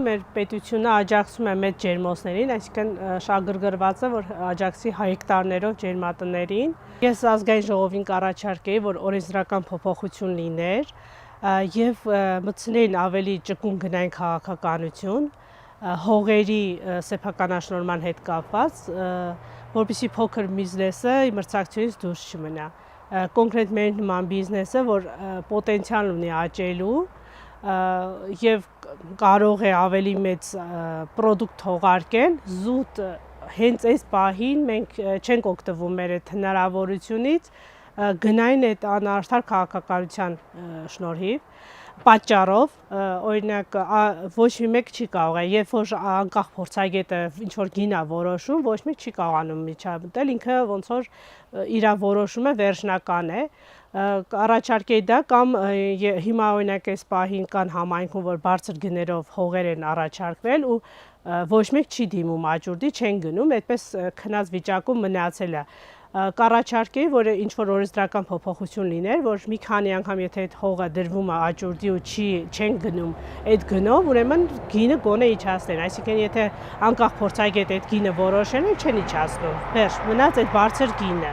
Մեր պետությունը աջակցում է մեծ ջերմոցներին, այսինքն շահագրգռված է, որ աջակցի հեկտարներով ջերմատներին։ Ես ազգային ժողովին կառաջարկեի, որ օրենսդրական փոփոխություն լիներ եւ մտցնեին ավելի ճկուն գնային քաղաքականություն, հողերի սեփականաշնորհման հետ կապված, որպեսզի փոքր բիզնեսը մրցակցությունից դուրս չմնա։ Կոնկրետ մեր նման բիզնեսը, որ պոտենցիալ ունի աճելու եւ կարող է ավելի մեծ պրոդուկտ թողարկել, զուտ հենց այս պահին մենք չենք օգտվում մեր այդ հնարավորությունից գնային այդ անարդար քաղաքականության շնորհիվ, պատճառով, օրինակ ոչ մի մեկ չի կարող է, երբ որ անկախ փորձագետը ինչ որ գին է որոշում, ոչ մեկ չի կարողանում միջամտել, ինքը ոնց որ իր որոշումը վերջնական է, առաջարկեի դա կամ հիմա օրինակ այս պահին կան համայնքում, որ բարձր գներով հողեր են առաջարկվել ու ոչ մեկ չի դիմում աճուրդի, չեն գնում, այդպես քնած վիճակում մնացել է։ Կառաջարկեի, որ ինչ որ օրենսդրական փոփոխություն լիներ, որ մի քանի անգամ եթե այդ հողը դրվում է աճուրդի ու չեն գնում այդ գնով, ուրեմն գինը գոնե իջացնեն, այսինքն եթե անկախ փորձագետ այդ գինը որոշել է, չեն իջացնում, վերջ, մնաց այդ բարձր գինը։